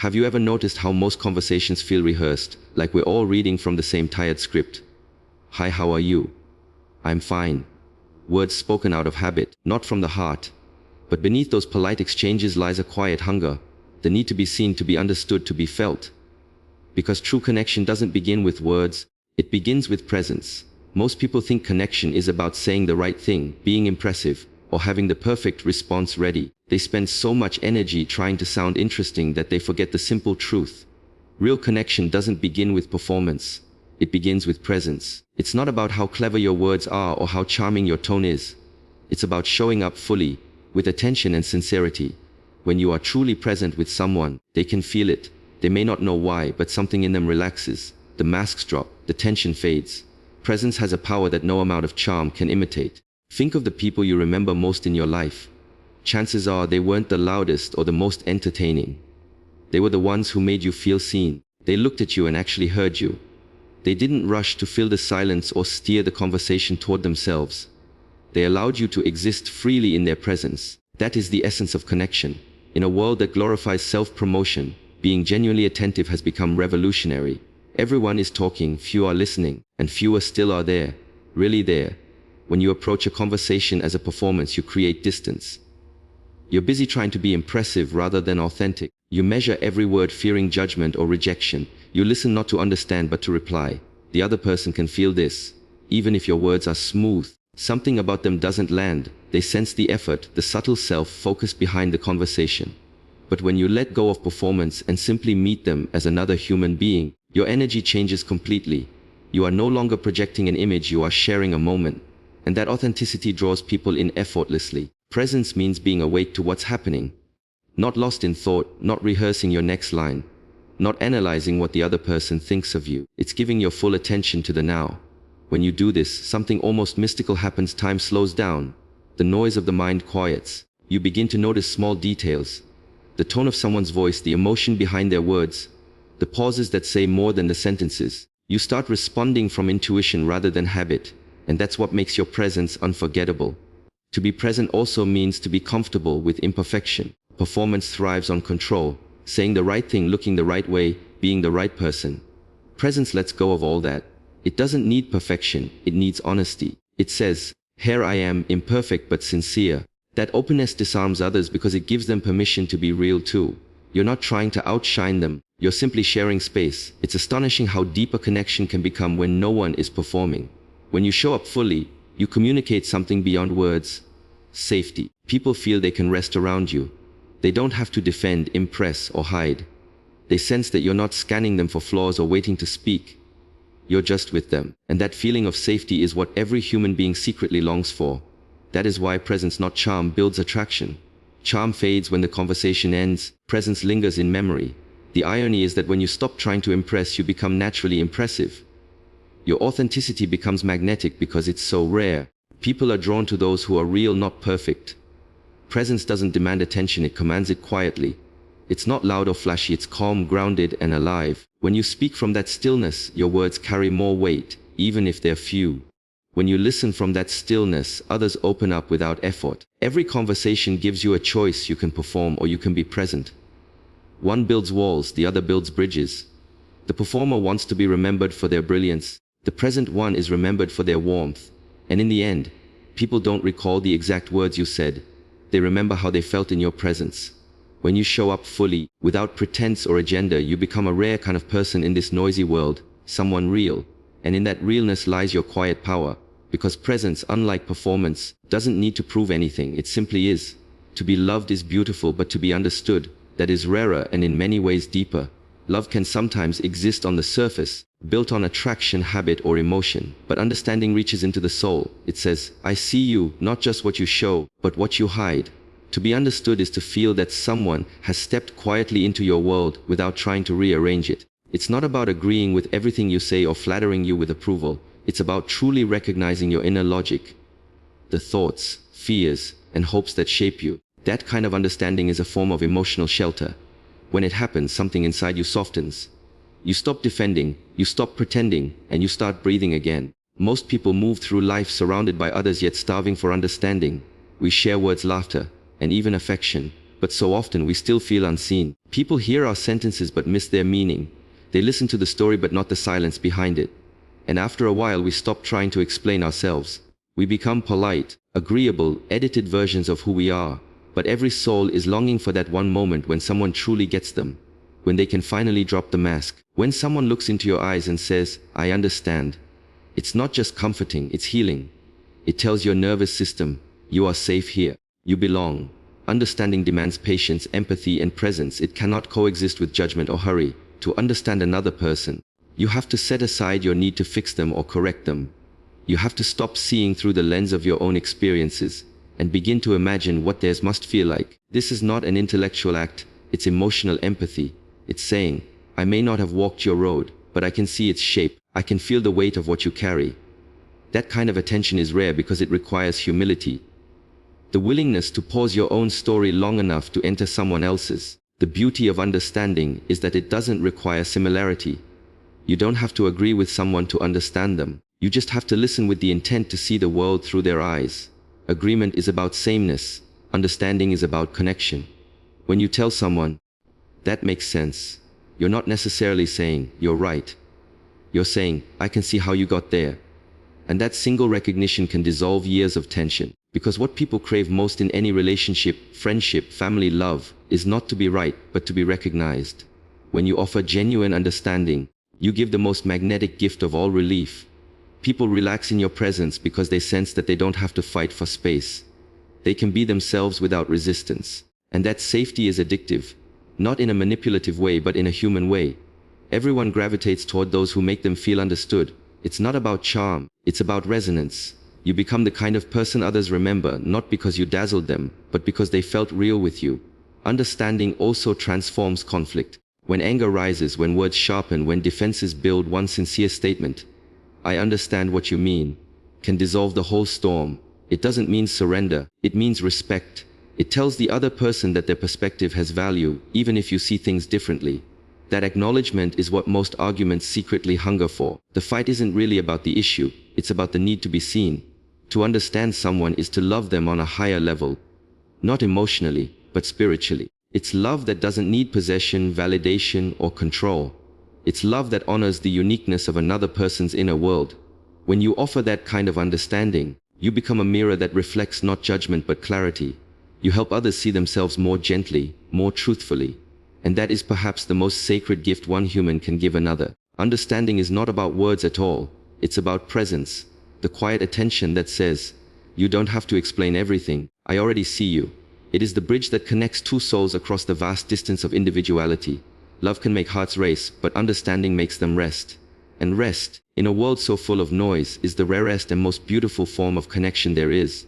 Have you ever noticed how most conversations feel rehearsed, like we're all reading from the same tired script? Hi, how are you? I'm fine. Words spoken out of habit, not from the heart. But beneath those polite exchanges lies a quiet hunger, the need to be seen, to be understood, to be felt. Because true connection doesn't begin with words, it begins with presence. Most people think connection is about saying the right thing, being impressive, or having the perfect response ready. They spend so much energy trying to sound interesting that they forget the simple truth. Real connection doesn't begin with performance. It begins with presence. It's not about how clever your words are or how charming your tone is. It's about showing up fully, with attention and sincerity. When you are truly present with someone, they can feel it. They may not know why, but something in them relaxes. The masks drop, the tension fades. Presence has a power that no amount of charm can imitate. Think of the people you remember most in your life. Chances are they weren't the loudest or the most entertaining. They were the ones who made you feel seen. They looked at you and actually heard you. They didn't rush to fill the silence or steer the conversation toward themselves. They allowed you to exist freely in their presence. That is the essence of connection. In a world that glorifies self-promotion, being genuinely attentive has become revolutionary. Everyone is talking, few are listening, and fewer still are there, really there. When you approach a conversation as a performance, you create distance. You're busy trying to be impressive rather than authentic. You measure every word fearing judgment or rejection. You listen not to understand but to reply. The other person can feel this. Even if your words are smooth, something about them doesn't land. They sense the effort, the subtle self-focus behind the conversation. But when you let go of performance and simply meet them as another human being, your energy changes completely. You are no longer projecting an image, you are sharing a moment. And that authenticity draws people in effortlessly. Presence means being awake to what's happening. Not lost in thought, not rehearsing your next line, not analyzing what the other person thinks of you. It's giving your full attention to the now. When you do this, something almost mystical happens. Time slows down. The noise of the mind quiets. You begin to notice small details. The tone of someone's voice, the emotion behind their words, the pauses that say more than the sentences. You start responding from intuition rather than habit, and that's what makes your presence unforgettable. To be present also means to be comfortable with imperfection. Performance thrives on control, saying the right thing, looking the right way, being the right person. Presence lets go of all that. It doesn't need perfection, it needs honesty. It says, "Here I am, imperfect but sincere." That openness disarms others because it gives them permission to be real too. You're not trying to outshine them, you're simply sharing space. It's astonishing how deep a connection can become when no one is performing. When you show up fully, you communicate something beyond words. Safety. People feel they can rest around you. They don't have to defend, impress, or hide. They sense that you're not scanning them for flaws or waiting to speak. You're just with them. And that feeling of safety is what every human being secretly longs for. That is why presence, not charm, builds attraction. Charm fades when the conversation ends. Presence lingers in memory. The irony is that when you stop trying to impress, you become naturally impressive. Your authenticity becomes magnetic because it's so rare. People are drawn to those who are real, not perfect. Presence doesn't demand attention, it commands it quietly. It's not loud or flashy, it's calm, grounded, and alive. When you speak from that stillness, your words carry more weight, even if they're few. When you listen from that stillness, others open up without effort. Every conversation gives you a choice. You can perform or you can be present. One builds walls, the other builds bridges. The performer wants to be remembered for their brilliance. The present one is remembered for their warmth. And in the end, people don't recall the exact words you said. They remember how they felt in your presence. When you show up fully, without pretense or agenda, you become a rare kind of person in this noisy world, someone real. And in that realness lies your quiet power. Because presence, unlike performance, doesn't need to prove anything, it simply is. To be loved is beautiful, but to be understood, that is rarer and in many ways deeper. Love can sometimes exist on the surface, built on attraction, habit, or emotion, but understanding reaches into the soul. It says, "I see you, not just what you show, but what you hide." To be understood is to feel that someone has stepped quietly into your world without trying to rearrange it. It's not about agreeing with everything you say or flattering you with approval. It's about truly recognizing your inner logic, the thoughts, fears, and hopes that shape you. That kind of understanding is a form of emotional shelter. When it happens, something inside you softens. You stop defending, you stop pretending, and you start breathing again. Most people move through life surrounded by others yet starving for understanding. We share words, laughter, and even affection, But so often we still feel unseen. People hear our sentences but miss their meaning. They listen to the story but not the silence behind it. And after a while we stop trying to explain ourselves. We become polite, agreeable, edited versions of who we are. But every soul is longing for that one moment when someone truly gets them. When they can finally drop the mask. When someone looks into your eyes and says, "I understand." It's not just comforting, it's healing. It tells your nervous system, you are safe here. You belong. Understanding demands patience, empathy, and presence. It cannot coexist with judgment or hurry. To understand another person, you have to set aside your need to fix them or correct them. You have to stop seeing through the lens of your own experiences and begin to imagine what theirs must feel like. This is not an intellectual act, it's emotional empathy. It's saying, I may not have walked your road, but I can see its shape. I can feel the weight of what you carry. That kind of attention is rare because it requires humility. The willingness to pause your own story long enough to enter someone else's. The beauty of understanding is that it doesn't require similarity. You don't have to agree with someone to understand them. You just have to listen with the intent to see the world through their eyes. Agreement is about sameness. Understanding is about connection. When you tell someone, that makes sense, you're not necessarily saying, you're right. You're saying, I can see how you got there. And that single recognition can dissolve years of tension. Because what people crave most in any relationship, friendship, family, love, is not to be right, but to be recognized. When you offer genuine understanding, you give the most magnetic gift of all, relief. People relax in your presence because they sense that they don't have to fight for space. They can be themselves without resistance. And that safety is addictive. Not in a manipulative way, but in a human way. Everyone gravitates toward those who make them feel understood. It's not about charm, it's about resonance. You become the kind of person others remember, not because you dazzled them, but because they felt real with you. Understanding also transforms conflict. When anger rises, when words sharpen, when defenses build, one sincere statement, I understand what you mean, can dissolve the whole storm. It doesn't mean surrender, it means respect. It tells the other person that their perspective has value, even if you see things differently. That acknowledgement is what most arguments secretly hunger for. The fight isn't really about the issue, it's about the need to be seen. To understand someone is to love them on a higher level. Not emotionally, but spiritually. It's love that doesn't need possession, validation, or control. It's love that honors the uniqueness of another person's inner world. When you offer that kind of understanding, you become a mirror that reflects not judgment but clarity. You help others see themselves more gently, more truthfully. And that is perhaps the most sacred gift one human can give another. Understanding is not about words at all. It's about presence. The quiet attention that says, you don't have to explain everything, I already see you. It is the bridge that connects two souls across the vast distance of individuality. Love can make hearts race, but understanding makes them rest. And rest, in a world so full of noise, is the rarest and most beautiful form of connection there is.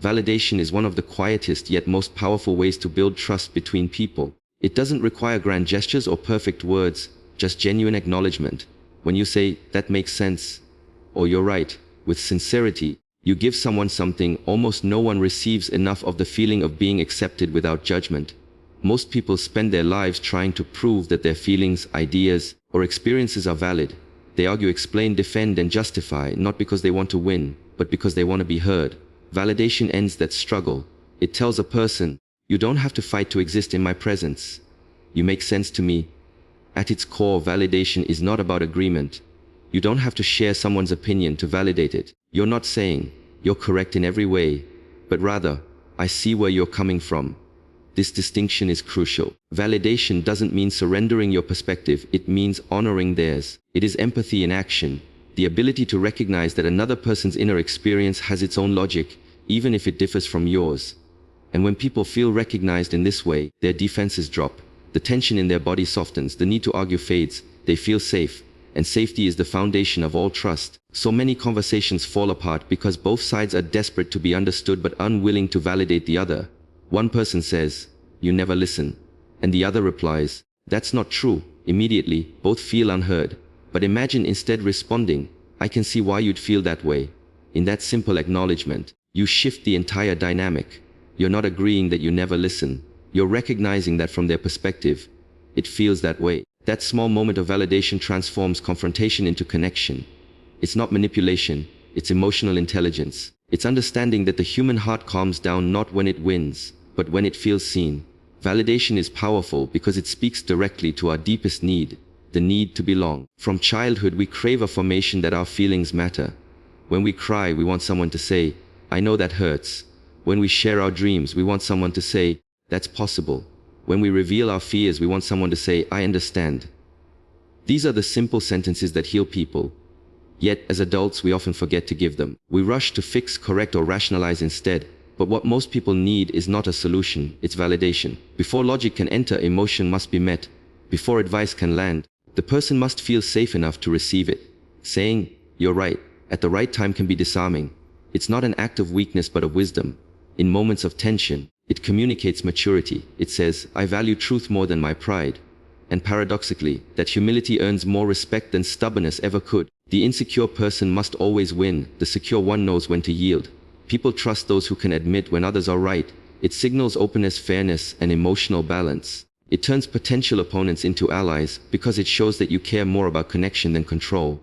Validation is one of the quietest yet most powerful ways to build trust between people. It doesn't require grand gestures or perfect words, just genuine acknowledgement. When you say, that makes sense, or you're right, with sincerity, you give someone something almost no one receives enough of, the feeling of being accepted without judgment. Most people spend their lives trying to prove that their feelings, ideas, or experiences are valid. They argue, explain, defend, and justify, not because they want to win, but because they want to be heard. Validation ends that struggle. It tells a person, you don't have to fight to exist in my presence. You make sense to me. At its core, validation is not about agreement. You don't have to share someone's opinion to validate it. You're not saying, you're correct in every way, but rather, I see where you're coming from. This distinction is crucial. Validation doesn't mean surrendering your perspective, it means honoring theirs. It is empathy in action, the ability to recognize that another person's inner experience has its own logic, even if it differs from yours. And when people feel recognized in this way, their defenses drop. The tension in their body softens, the need to argue fades, they feel safe. And safety is the foundation of all trust. So many conversations fall apart because both sides are desperate to be understood but unwilling to validate the other. One person says, you never listen. And the other replies, that's not true. Immediately, both feel unheard. But imagine instead responding, I can see why you'd feel that way. In that simple acknowledgement, you shift the entire dynamic. You're not agreeing that you never listen. You're recognizing that from their perspective, it feels that way. That small moment of validation transforms confrontation into connection. It's not manipulation, it's emotional intelligence. It's understanding that the human heart calms down not when it wins, but when it feels seen. Validation is powerful because it speaks directly to our deepest need, the need to belong. From childhood, we crave affirmation that our feelings matter. When we cry, we want someone to say, "I know that hurts." When we share our dreams, we want someone to say, "That's possible." When we reveal our fears, we want someone to say, "I understand." These are the simple sentences that heal people. Yet, as adults, we often forget to give them. We rush to fix, correct, or rationalize instead. But what most people need is not a solution, it's validation. Before logic can enter, emotion must be met. Before advice can land, the person must feel safe enough to receive it. Saying, "You're right," at the right time can be disarming. It's not an act of weakness but of wisdom. In moments of tension, it communicates maturity. It says, "I value truth more than my pride." And paradoxically, that humility earns more respect than stubbornness ever could. The insecure person must always win. The secure one knows when to yield. People trust those who can admit when others are right. It signals openness, fairness, and emotional balance. It turns potential opponents into allies because it shows that you care more about connection than control.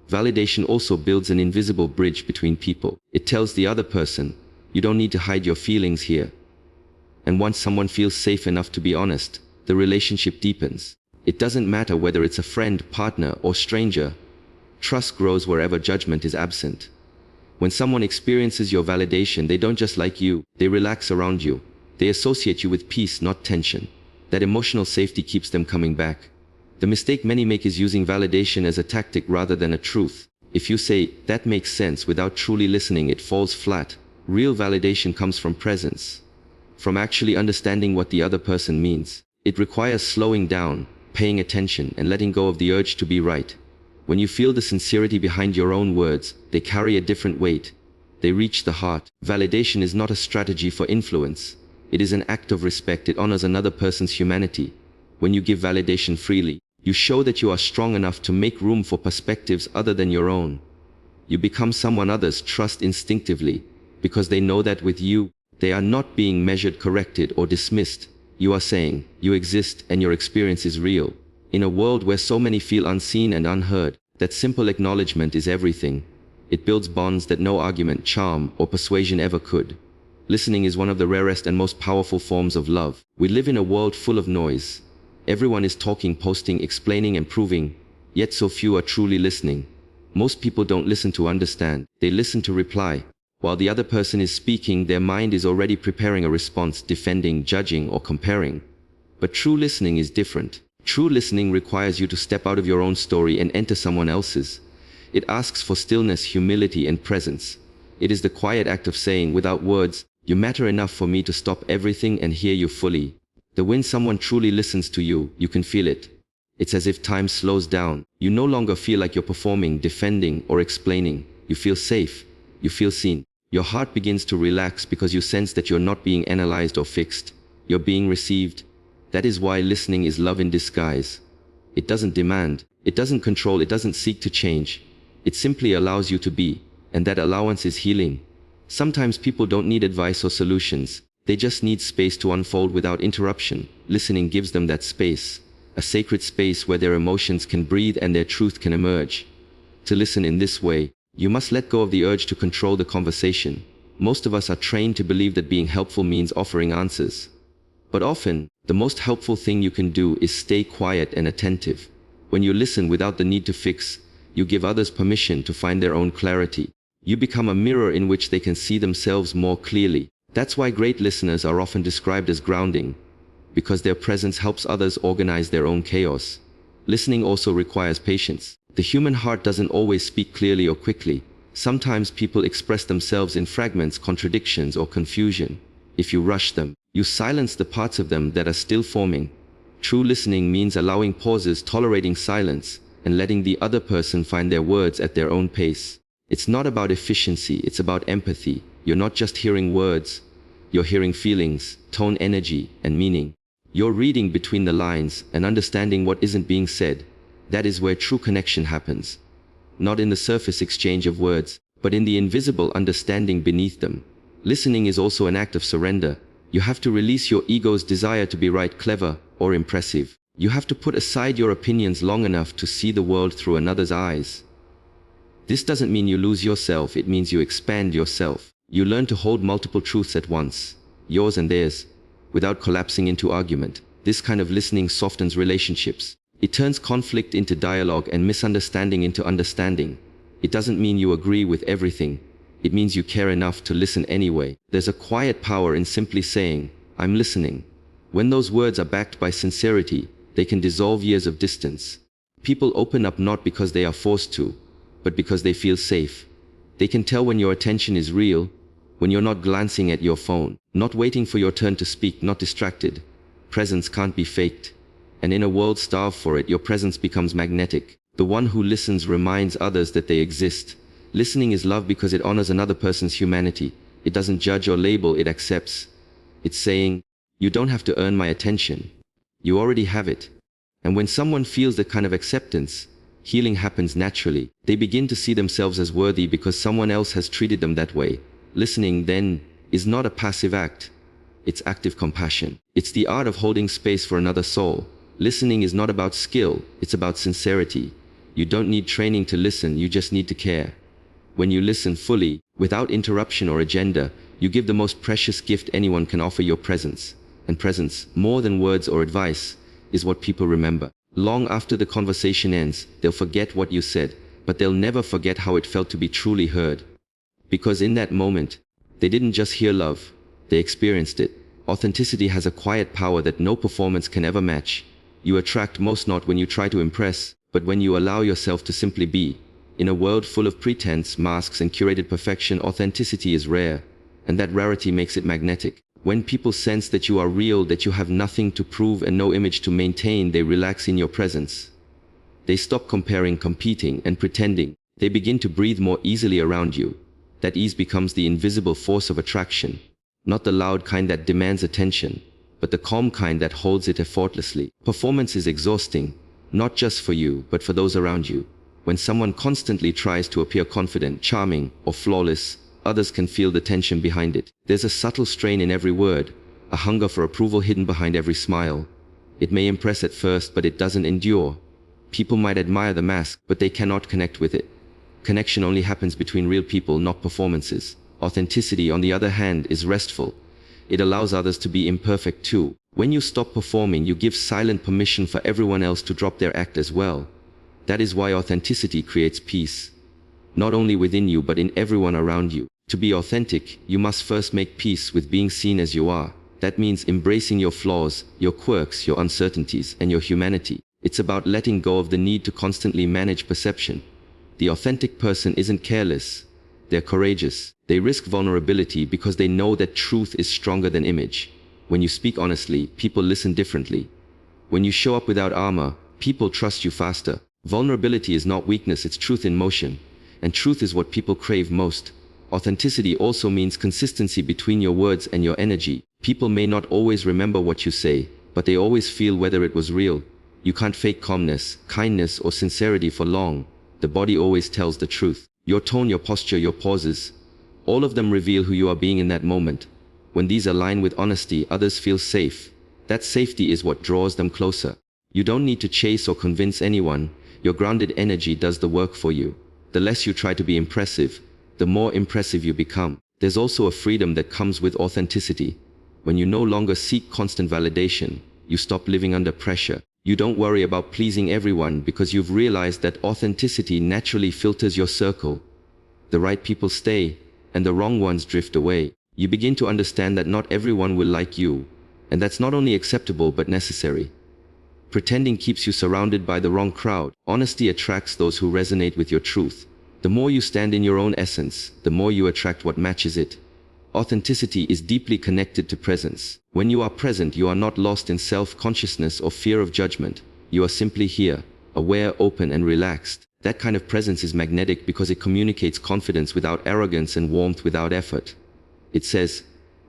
Validation also builds an invisible bridge between people. It tells the other person, "You don't need to hide your feelings here." And once someone feels safe enough to be honest, the relationship deepens. It doesn't matter whether it's a friend, partner, or stranger. Trust grows wherever judgment is absent. When someone experiences your validation, they don't just like you, they relax around you. They associate you with peace, not tension. That emotional safety keeps them coming back. The mistake many make is using validation as a tactic rather than a truth. If you say, "That makes sense," without truly listening, it falls flat. Real validation comes from presence, from actually understanding what the other person means. It requires slowing down, paying attention, and letting go of the urge to be right. When you feel the sincerity behind your own words, they carry a different weight. They reach the heart. Validation is not a strategy for influence. It is an act of respect. It honors another person's humanity. When you give validation freely, you show that you are strong enough to make room for perspectives other than your own. You become someone others trust instinctively, because they know that with you, they are not being measured, corrected, or dismissed. You are saying, "You exist and your experience is real." In a world where so many feel unseen and unheard, that simple acknowledgement is everything. It builds bonds that no argument, charm, or persuasion ever could. Listening is one of the rarest and most powerful forms of love. We live in a world full of noise. Everyone is talking, posting, explaining, and proving, yet so few are truly listening. Most people don't listen to understand, they listen to reply. While the other person is speaking, their mind is already preparing a response, defending, judging, or comparing. But true listening is different. True listening requires you to step out of your own story and enter someone else's. It asks for stillness, humility, and presence. It is the quiet act of saying, without words, "You matter enough for me to stop everything and hear you fully." When someone truly listens to you, you can feel it. It's as if time slows down. You no longer feel like you're performing, defending, or explaining. You feel safe. You feel seen. Your heart begins to relax because you sense that you're not being analyzed or fixed. You're being received. That is why listening is love in disguise. It doesn't demand, it doesn't control, it doesn't seek to change. It simply allows you to be, and that allowance is healing. Sometimes people don't need advice or solutions. They just need space to unfold without interruption. Listening gives them that space, a sacred space where their emotions can breathe and their truth can emerge. To listen in this way, you must let go of the urge to control the conversation. Most of us are trained to believe that being helpful means offering answers. But often, the most helpful thing you can do is stay quiet and attentive. When you listen without the need to fix, you give others permission to find their own clarity. You become a mirror in which they can see themselves more clearly. That's why great listeners are often described as grounding, because their presence helps others organize their own chaos. Listening also requires patience. The human heart doesn't always speak clearly or quickly. Sometimes people express themselves in fragments, contradictions, or confusion. If you rush them, you silence the parts of them that are still forming. True listening means allowing pauses, tolerating silence, and letting the other person find their words at their own pace. It's not about efficiency, it's about empathy. You're not just hearing words, you're hearing feelings, tone, energy, and meaning. You're reading between the lines and understanding what isn't being said. That is where true connection happens. Not in the surface exchange of words, but in the invisible understanding beneath them. Listening is also an act of surrender. You have to release your ego's desire to be right, clever, or impressive. You have to put aside your opinions long enough to see the world through another's eyes. This doesn't mean you lose yourself, it means you expand yourself. You learn to hold multiple truths at once, yours and theirs, without collapsing into argument. This kind of listening softens relationships. It turns conflict into dialogue and misunderstanding into understanding. It doesn't mean you agree with everything. It means you care enough to listen anyway. There's a quiet power in simply saying, "I'm listening." When those words are backed by sincerity, they can dissolve years of distance. People open up not because they are forced to, but because they feel safe. They can tell when your attention is real, when you're not glancing at your phone, not waiting for your turn to speak, not distracted. Presence can't be faked. And in a world starved for it, your presence becomes magnetic. The one who listens reminds others that they exist. Listening is love because it honors another person's humanity. It doesn't judge or label, it accepts. It's saying, "You don't have to earn my attention. You already have it." And when someone feels that kind of acceptance, healing happens naturally. They begin to see themselves as worthy because someone else has treated them that way. Listening, then, is not a passive act. It's active compassion. It's the art of holding space for another soul. Listening is not about skill, it's about sincerity. You don't need training to listen, you just need to care. When you listen fully, without interruption or agenda, you give the most precious gift anyone can offer: your presence. And presence, more than words or advice, is what people remember. Long after the conversation ends, they'll forget what you said, but they'll never forget how it felt to be truly heard. Because in that moment, they didn't just hear love, they experienced it. Authenticity has a quiet power that no performance can ever match. You attract most not when you try to impress, but when you allow yourself to simply be. In a world full of pretense, masks, and curated perfection, authenticity is rare, and that rarity makes it magnetic. When people sense that you are real, that you have nothing to prove and no image to maintain, they relax in your presence. They stop comparing, competing, and pretending. They begin to breathe more easily around you. That ease becomes the invisible force of attraction. Not the loud kind that demands attention, but the calm kind that holds it effortlessly. Performance is exhausting, not just for you, but for those around you. When someone constantly tries to appear confident, charming, or flawless, others can feel the tension behind it. There's a subtle strain in every word, a hunger for approval hidden behind every smile. It may impress at first, but it doesn't endure. People might admire the mask, but they cannot connect with it. Connection only happens between real people, not performances. Authenticity, on the other hand, is restful. It allows others to be imperfect too. When you stop performing, you give silent permission for everyone else to drop their act as well. That is why authenticity creates peace. Not only within you, but in everyone around you. To be authentic, you must first make peace with being seen as you are. That means embracing your flaws, your quirks, your uncertainties, and your humanity. It's about letting go of the need to constantly manage perception. The authentic person isn't careless. They're courageous. They risk vulnerability because they know that truth is stronger than image. When you speak honestly, people listen differently. When you show up without armor, people trust you faster. Vulnerability is not weakness, it's truth in motion. And truth is what people crave most. Authenticity also means consistency between your words and your energy. People may not always remember what you say, but they always feel whether it was real. You can't fake calmness, kindness, or sincerity for long. The body always tells the truth. Your tone, your posture, your pauses, all of them reveal who you are being in that moment. When these align with honesty, others feel safe. That safety is what draws them closer. You don't need to chase or convince anyone. Your grounded energy does the work for you. The less you try to be impressive, the more impressive you become. There's also a freedom that comes with authenticity. When you no longer seek constant validation, you stop living under pressure. You don't worry about pleasing everyone because you've realized that authenticity naturally filters your circle. The right people stay, and the wrong ones drift away. You begin to understand that not everyone will like you, and that's not only acceptable but necessary. Pretending keeps you surrounded by the wrong crowd. Honesty attracts those who resonate with your truth. The more you stand in your own essence, the more you attract what matches it. Authenticity is deeply connected to presence. When you are present, you are not lost in self-consciousness or fear of judgment. You are simply here, aware, open, and relaxed. That kind of presence is magnetic because it communicates confidence without arrogance and warmth without effort. It says,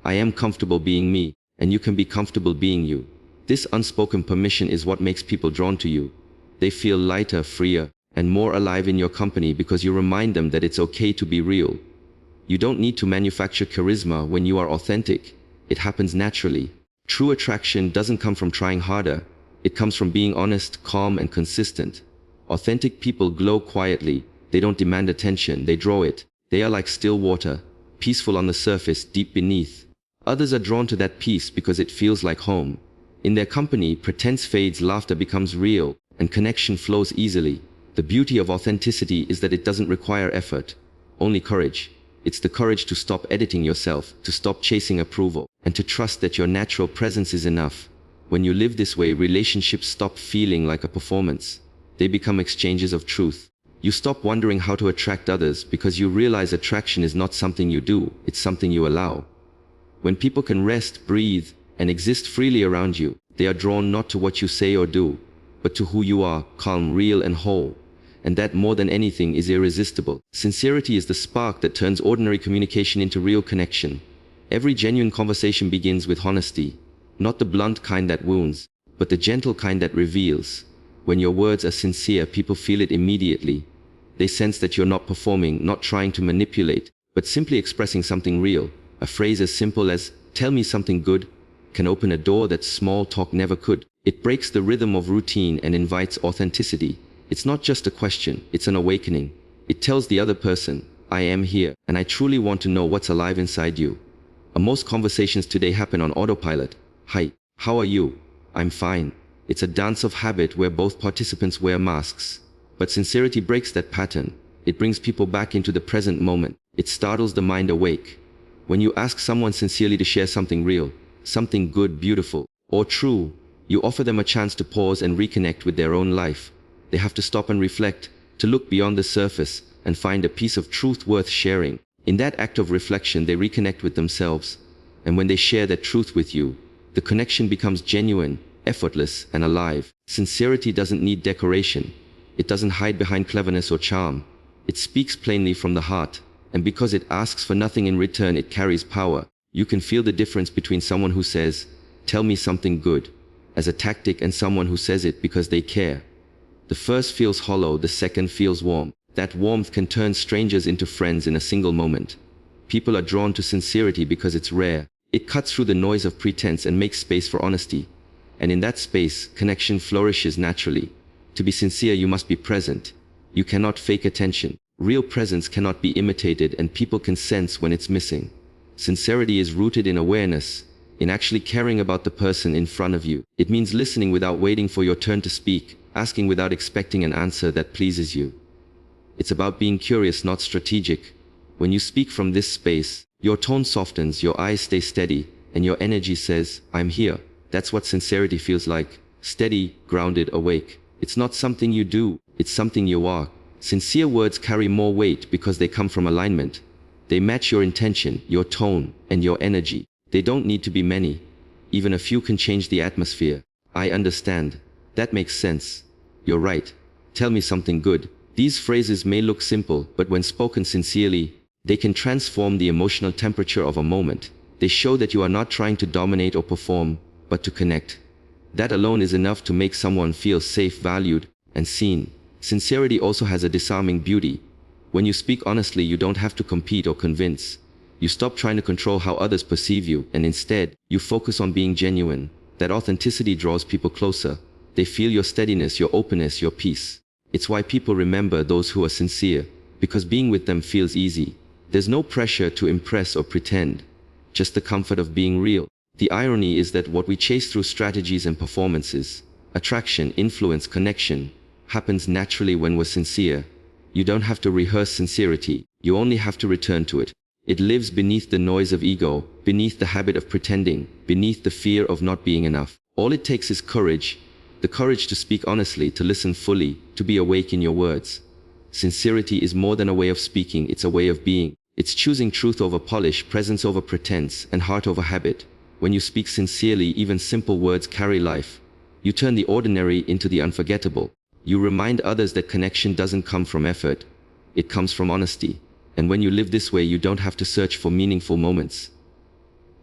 "I am comfortable being me, and you can be comfortable being you." This unspoken permission is what makes people drawn to you. They feel lighter, freer, and more alive in your company because you remind them that it's okay to be real. You don't need to manufacture charisma when you are authentic. It happens naturally. True attraction doesn't come from trying harder. It comes from being honest, calm, and consistent. Authentic people glow quietly. They don't demand attention, they draw it. They are like still water, peaceful on the surface, deep beneath. Others are drawn to that peace because it feels like home. In their company, pretense fades, laughter becomes real, and connection flows easily. The beauty of authenticity is that it doesn't require effort, only courage. It's the courage to stop editing yourself, to stop chasing approval, and to trust that your natural presence is enough. When you live this way, relationships stop feeling like a performance. They become exchanges of truth. You stop wondering how to attract others because you realize attraction is not something you do, it's something you allow. When people can rest, breathe, and exist freely around you, they are drawn not to what you say or do, but to who you are, calm, real, and whole. And that, more than anything, is irresistible. Sincerity is the spark that turns ordinary communication into real connection. Every genuine conversation begins with honesty, not the blunt kind that wounds, but the gentle kind that reveals. When your words are sincere, people feel it immediately. They sense that you're not performing, not trying to manipulate, but simply expressing something real. A phrase as simple as, "Tell me something good," can open a door that small talk never could. It breaks the rhythm of routine and invites authenticity. It's not just a question, it's an awakening. It tells the other person, "I am here, and I truly want to know what's alive inside you." Most conversations today happen on autopilot. "Hi, how are you?" "I'm fine." It's a dance of habit where both participants wear masks. But sincerity breaks that pattern. It brings people back into the present moment. It startles the mind awake. When you ask someone sincerely to share something real, something good, beautiful, or true, you offer them a chance to pause and reconnect with their own life. They have to stop and reflect, to look beyond the surface and find a piece of truth worth sharing. In that act of reflection, they reconnect with themselves. And when they share that truth with you, the connection becomes genuine, effortless, and alive. Sincerity doesn't need decoration. It doesn't hide behind cleverness or charm. It speaks plainly from the heart. And because it asks for nothing in return, it carries power. You can feel the difference between someone who says, "Tell me something good," as a tactic, and someone who says it because they care. The first feels hollow, the second feels warm. That warmth can turn strangers into friends in a single moment. People are drawn to sincerity because it's rare. It cuts through the noise of pretense and makes space for honesty. And in that space, connection flourishes naturally. To be sincere, you must be present. You cannot fake attention. Real presence cannot be imitated, and people can sense when it's missing. Sincerity is rooted in awareness, in actually caring about the person in front of you. It means listening without waiting for your turn to speak, asking without expecting an answer that pleases you. It's about being curious, not strategic. When you speak from this space, your tone softens, your eyes stay steady, and your energy says, "I'm here." That's what sincerity feels like. Steady, grounded, awake. It's not something you do, it's something you are. Sincere words carry more weight because they come from alignment. They match your intention, your tone, and your energy. They don't need to be many. Even a few can change the atmosphere. "I understand. That makes sense. You're right. Tell me something good." These phrases may look simple, but when spoken sincerely, they can transform the emotional temperature of a moment. They show that you are not trying to dominate or perform, but to connect. That alone is enough to make someone feel safe, valued, and seen. Sincerity also has a disarming beauty. When you speak honestly, you don't have to compete or convince. You stop trying to control how others perceive you, and instead, you focus on being genuine. That authenticity draws people closer. They feel your steadiness, your openness, your peace. It's why people remember those who are sincere, because being with them feels easy. There's no pressure to impress or pretend, just the comfort of being real. The irony is that what we chase through strategies and performances, attraction, influence, connection, happens naturally when we're sincere. You don't have to rehearse sincerity, you only have to return to it. It lives beneath the noise of ego, beneath the habit of pretending, beneath the fear of not being enough. All it takes is courage, the courage to speak honestly, to listen fully, to be awake in your words. Sincerity is more than a way of speaking, it's a way of being. It's choosing truth over polish, presence over pretense, and heart over habit. When you speak sincerely, even simple words carry life. You turn the ordinary into the unforgettable. You remind others that connection doesn't come from effort, it comes from honesty. And when you live this way, you don't have to search for meaningful moments.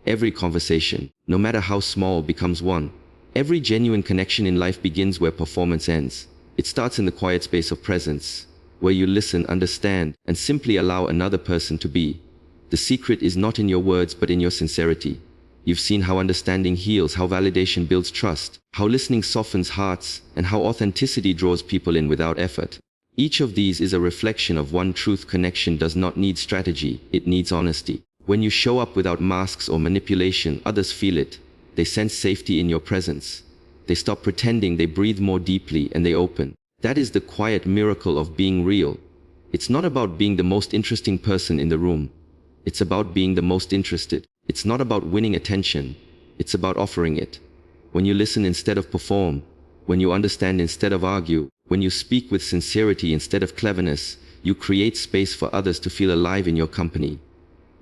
Every conversation, no matter how small, becomes one. Every genuine connection in life begins where performance ends. It starts in the quiet space of presence, where you listen, understand, and simply allow another person to be. The secret is not in your words, but in your sincerity. You've seen how understanding heals, how validation builds trust, how listening softens hearts, and how authenticity draws people in without effort. Each of these is a reflection of one truth: connection does not need strategy, it needs honesty. When you show up without masks or manipulation, others feel it. They sense safety in your presence. They stop pretending, they breathe more deeply, and they open. That is the quiet miracle of being real. It's not about being the most interesting person in the room. It's about being the most interested. It's not about winning attention. It's about offering it. When you listen instead of perform, when you understand instead of argue, when you speak with sincerity instead of cleverness, you create space for others to feel alive in your company.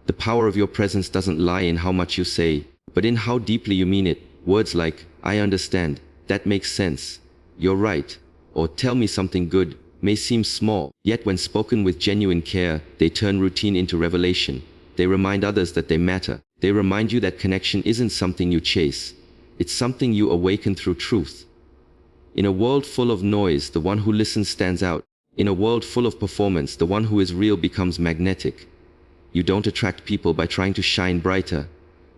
The power of your presence doesn't lie in how much you say, but in how deeply you mean it. Words like, "I understand," "that makes sense," "you're right," or "tell me something good," may seem small, yet when spoken with genuine care, they turn routine into revelation. They remind others that they matter. They remind you that connection isn't something you chase. It's something you awaken through truth. In a world full of noise, the one who listens stands out. In a world full of performance, the one who is real becomes magnetic. You don't attract people by trying to shine brighter.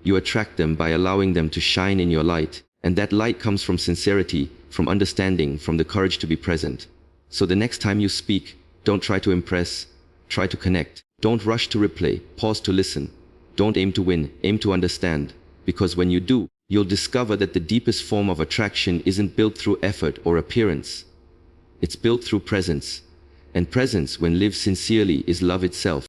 You attract them by allowing them to shine in your light. And that light comes from sincerity, from understanding, from the courage to be present. So the next time you speak, don't try to impress, try to connect. Don't rush to replay, pause to listen. Don't aim to win, aim to understand. Because when you do, you'll discover that the deepest form of attraction isn't built through effort or appearance. It's built through presence. And presence, when lived sincerely, is love itself.